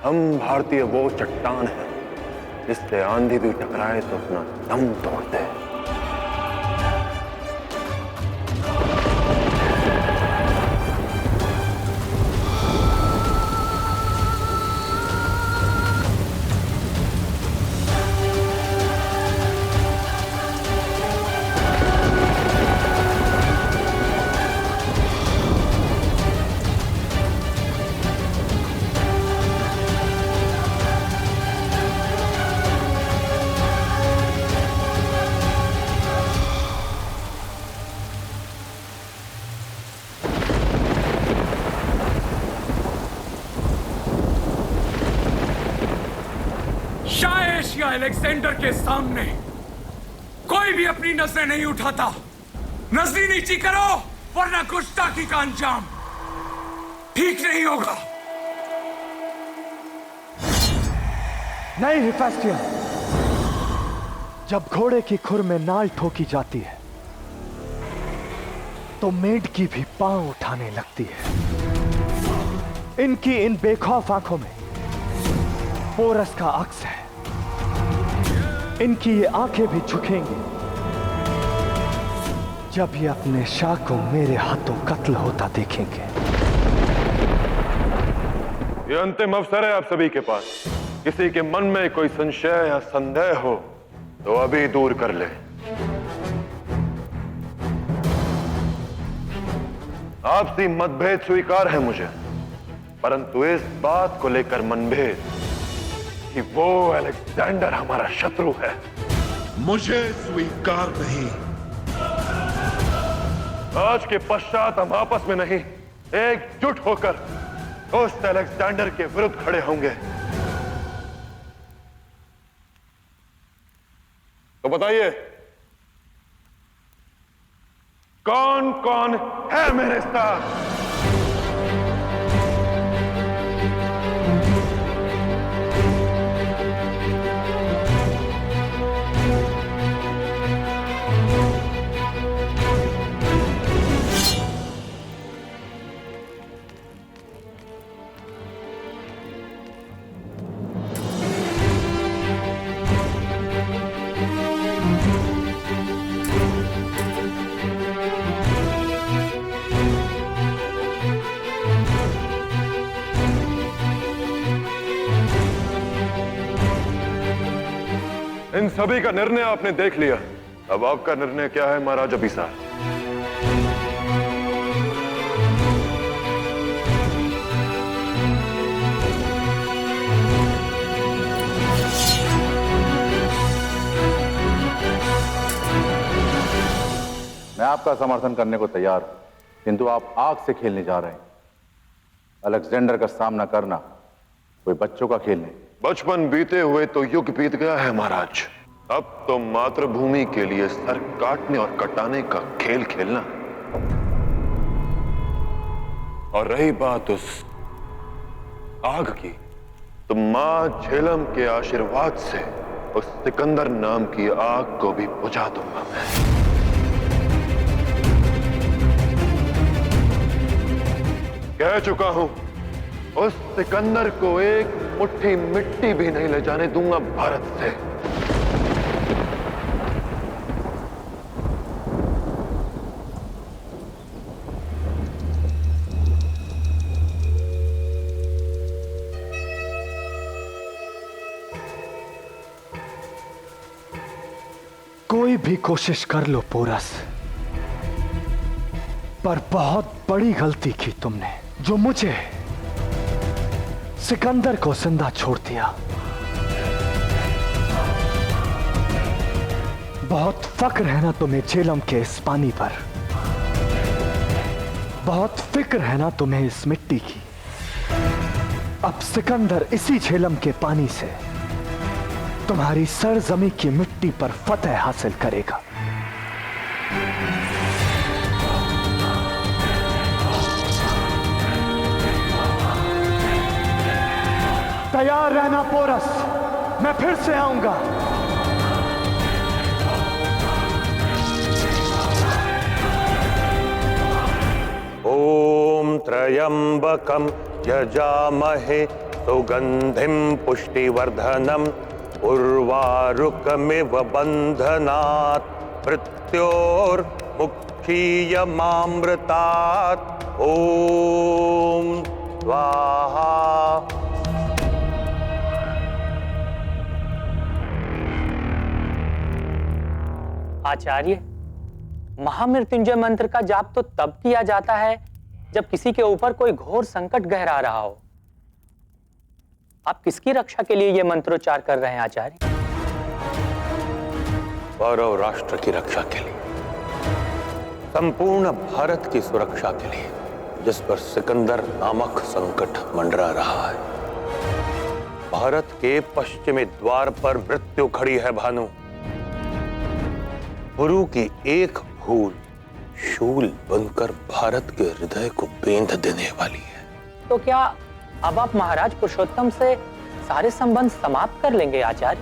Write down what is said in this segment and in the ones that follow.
हम भारतीय वो चट्टान है जिससे आंधी भी टकराए तो अपना दम तोड़ दे। एशिया अलेक्जेंडर के सामने कोई भी अपनी नजरें नहीं उठाता। नजरें नीची करो वरना गुस्ताखी का अंजाम ठीक नहीं होगा। नहीं हिफास्टियन, जब घोड़े की खुर में नाल ठोकी जाती है तो मेंढ की भी पांव उठाने लगती है। इनकी इन बेखौफ आंखों में पोरस का अक्स है। इनकी ये आंखें भी झुकेंगी जब ये अपने शाह को मेरे हाथों कत्ल होता देखेंगे। ये अंतिम अवसर है आप सभी के पास। किसी के मन में कोई संशय या संदेह हो तो अभी दूर कर ले। आपसी मतभेद स्वीकार है मुझे, परंतु इस बात को लेकर मनभेद कि वो अलेक्जेंडर हमारा शत्रु है, मुझे स्वीकार नहीं। आज के पश्चात हम आपस में नहीं, एकजुट होकर उस अलेक्जेंडर के विरुद्ध खड़े होंगे। तो बताइए, कौन कौन है मेरे साथ? इन सभी का निर्णय आपने देख लिया। अब आपका निर्णय क्या है महाराज अभिसार? मैं आपका समर्थन करने को तैयार हूं, किंतु आप आग से खेलने जा रहे हैं। अलेक्जेंडर का सामना करना कोई बच्चों का खेल नहीं। बचपन बीते हुए तो युग बीत गया है महाराज। अब तो मातृभूमि के लिए सर काटने और कटाने का खेल खेलना। और रही बात उस आग की, तो मां झेलम के आशीर्वाद से उस सिकंदर नाम की आग को भी बुझा दूंगा मैं। कह चुका हूं, उस सिकंदर को एक मुट्ठी मिट्टी भी नहीं ले जाने दूंगा भारत से। कोई भी कोशिश कर लो पोरस, पर बहुत बड़ी गलती की तुमने, जो मुझे सिकंदर को जिंदा छोड़ दिया। बहुत फक्र है ना तुम्हें झेलम के इस पानी पर, बहुत फिक्र है ना तुम्हें इस मिट्टी की। अब सिकंदर इसी झेलम के पानी से तुम्हारी सरजमी की मिट्टी पर फतह हासिल करेगा। तैयार रहना पोरस, मैं फिर से आऊंगा। ओम त्र्यंबकम यजामहे सुगंधिम पुष्टिवर्धनम उर्वारुकमिव बंधनात् मृत्योर्मुक्षीयमामृतात् ओम स्वाहा। आचार्य, महामृत्युंजय मंत्र का जाप तो तब किया जाता है जब किसी के ऊपर कोई घोर संकट गहरा रहा हो। आप किसकी रक्षा के लिए यह मंत्रोच्चार कर रहे हैं आचार्य? कौरव राष्ट्र की रक्षा के लिए, संपूर्ण भारत की सुरक्षा के लिए, जिस पर सिकंदर नामक संकट मंडरा रहा है। भारत के पश्चिमी द्वार पर मृत्यु खड़ी है भानु। गुरु की एक भूल शूल बनकर भारत के हृदय को बेंध देने वाली है। तो क्या अब आप महाराज पुरुषोत्तम से सारे संबंध समाप्त कर लेंगे आचार्य?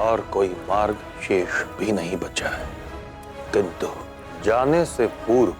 और कोई मार्ग शेष भी नहीं बचा है, किंतु जाने से पूर्व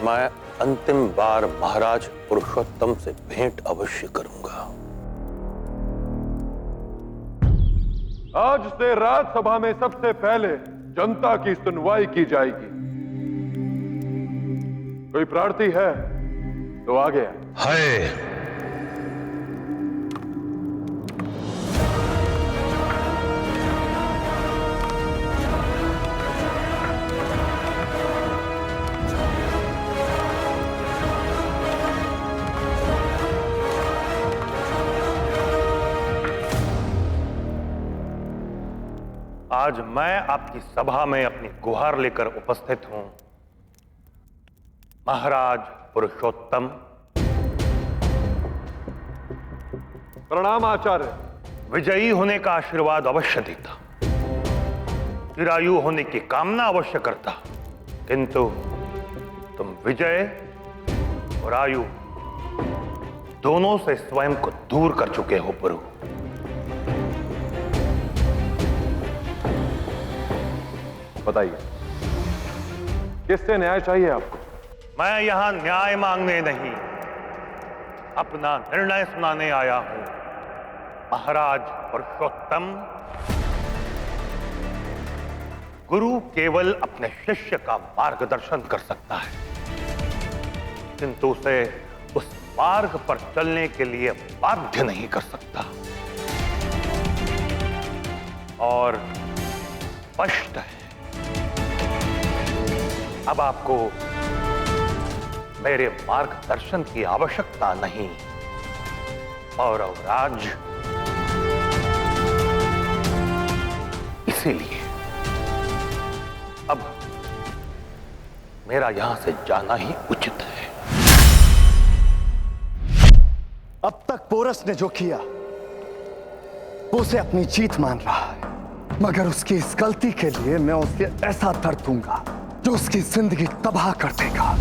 मैं अंतिम बार महाराज पुरुषोत्तम से भेंट अवश्य करूंगा। आज से राज्यसभा में सबसे पहले जनता की सुनवाई की जाएगी। कोई प्रार्थी है तो आगे है। आज मैं आपकी सभा में अपनी गुहार लेकर उपस्थित हूं। महाराज पुरुषोत्तम। प्रणाम आचार्य। विजयी होने का आशीर्वाद अवश्य देता, चिरायु होने की कामना अवश्य करता, किंतु तुम विजय और आयु दोनों से स्वयं को दूर कर चुके हो प्रभु। बताइए, किससे न्याय चाहिए आपको? मैं यहां न्याय मांगने नहीं, अपना निर्णय सुनाने आया हूं। महाराज पुरुषोत्तम, गुरु केवल अपने शिष्य का मार्गदर्शन कर सकता है, किंतु उसे उस मार्ग पर चलने के लिए बाध्य नहीं कर सकता। और स्पष्ट है, अब आपको मेरे मार्गदर्शन की आवश्यकता नहीं। कौरव राज, इसीलिए अब मेरा यहां से जाना ही उचित है। अब तक पोरस ने जो किया वो उसे अपनी जीत मान रहा है, मगर उसकी इस गलती के लिए मैं उसे ऐसा दर्द दूंगा जो उसकी जिंदगी तबाह कर देगा।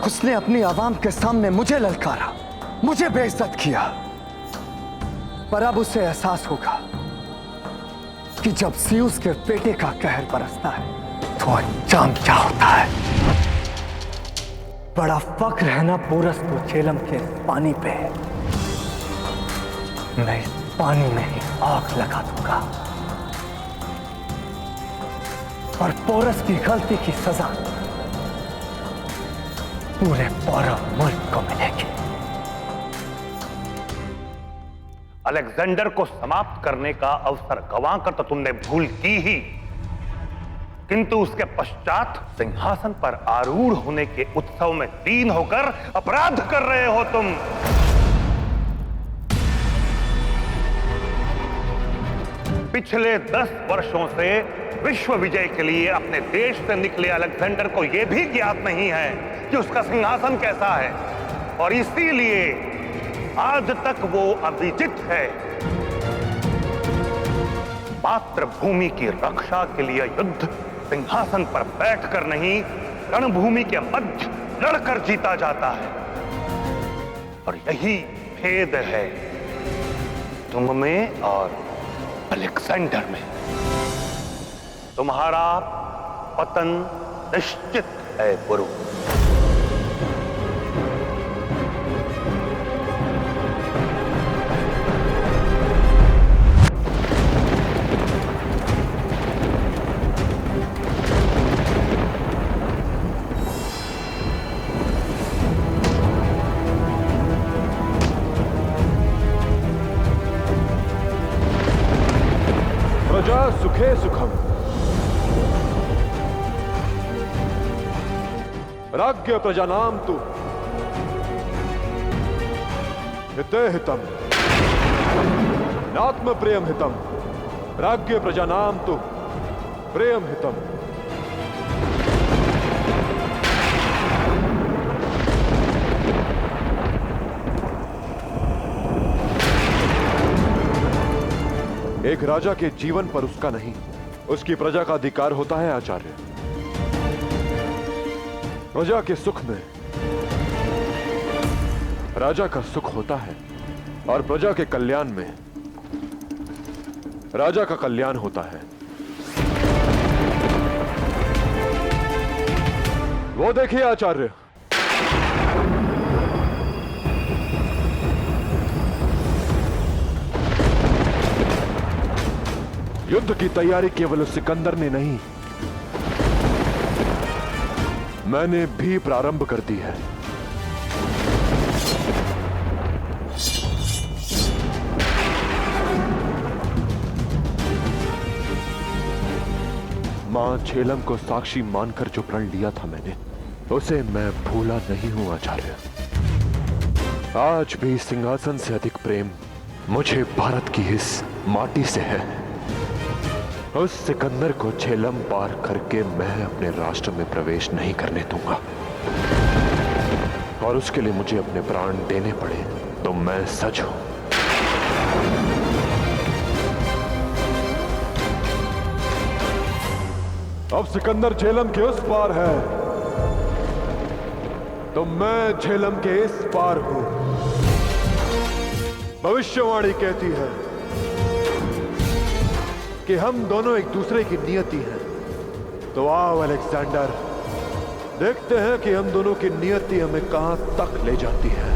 उसने अपनी आवाम के सामने मुझे ललकारा, मुझे बेइज्जत किया, पर अब उसे एहसास होगा कि जब ज़्यूस के बेटे का कहर बरसता है तो अंजाम क्या होता है। बड़ा फक्र है ना पोरस को झेलम के पानी पे। मैं इस पानी में ही आग लगा दूंगा और पोरस की गलती की सजा पूरे पौरव मुल्क को मिलेगी। अलेक्जेंडर को समाप्त करने का अवसर गंवाकर तो तुमने भूल की ही, किंतु उसके पश्चात सिंहासन पर आरूढ़ होने के उत्सव में लीन होकर अपराध कर रहे हो तुम। पिछले 10 वर्षों से विश्व विजय के लिए अपने देश से निकले अलेक्जेंडर को यह भी ज्ञात नहीं है कि उसका सिंहासन कैसा है, और इसीलिए आज तक वो अविजित है। मातृभूमि की रक्षा के लिए युद्ध सिंहासन पर बैठकर नहीं, रणभूमि के मध्य लड़कर जीता जाता है। और यही भेद है तुम में और अलेक्जेंडर में। तुम्हारा पतन निश्चित है गुरु। सुखे सुखम राज्ञ प्रजानाम तु हिते हितम नात्म प्रियम हितम राज्ञ प्रजानाम तु प्रियम हितम। एक राजा के जीवन पर उसका नहीं, उसकी प्रजा का अधिकार होता है आचार्य। प्रजा के सुख में राजा का सुख होता है और प्रजा के कल्याण में राजा का कल्याण होता है। वो देखिए आचार्य, युद्ध की तैयारी केवल उस सिकंदर ने नहीं, मैंने भी प्रारंभ कर दी है। मां झेलम को साक्षी मानकर जो प्रण लिया था मैंने, उसे मैं भूला नहीं हूं आचार्य। आज भी सिंहासन से अधिक प्रेम मुझे भारत की इस माटी से है। उस सिकंदर को झेलम पार करके मैं अपने राष्ट्र में प्रवेश नहीं करने दूंगा, और उसके लिए मुझे अपने प्राण देने पड़े तो मैं सच हूं। अब सिकंदर झेलम के उस पार है तो मैं झेलम के इस पार हूं। भविष्यवाणी कहती है कि हम दोनों एक दूसरे की नियति हैं। तो आओ अलेक्जेंडर, देखते हैं कि हम दोनों की नियति हमें कहां तक ले जाती है।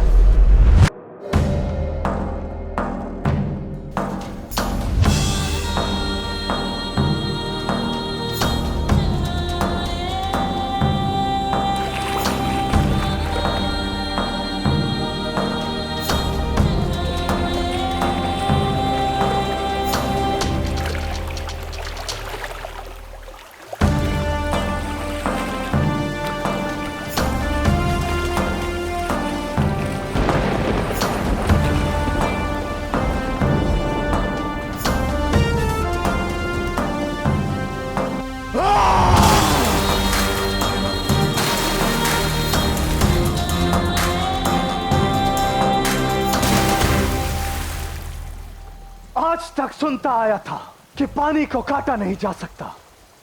आज तक सुनता आया था कि पानी को काटा नहीं जा सकता,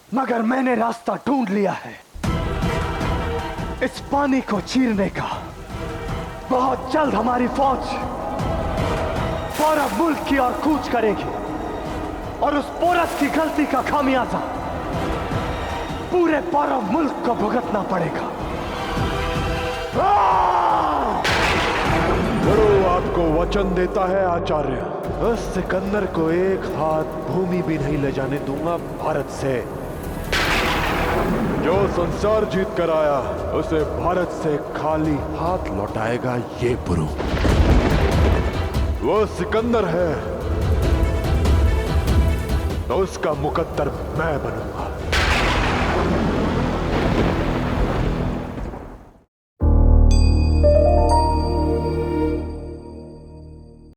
मगर मैंने रास्ता ढूंढ लिया है इस पानी को चीरने का। बहुत जल्द हमारी फौज पौरव मुल्क की ओर कूच करेगी और उस पोरस की गलती का खामियाजा पूरे पौरव मुल्क को भुगतना पड़ेगा। गुरु आपको वचन देता है आचार्य, उस सिकंदर को एक हाथ भूमि भी नहीं ले जाने दूंगा भारत से। जो संसार जीत कर आया उसे भारत से खाली हाथ लौटाएगा ये पुरु। वो सिकंदर है तो उसका मुकद्दर मैं बनूंगा।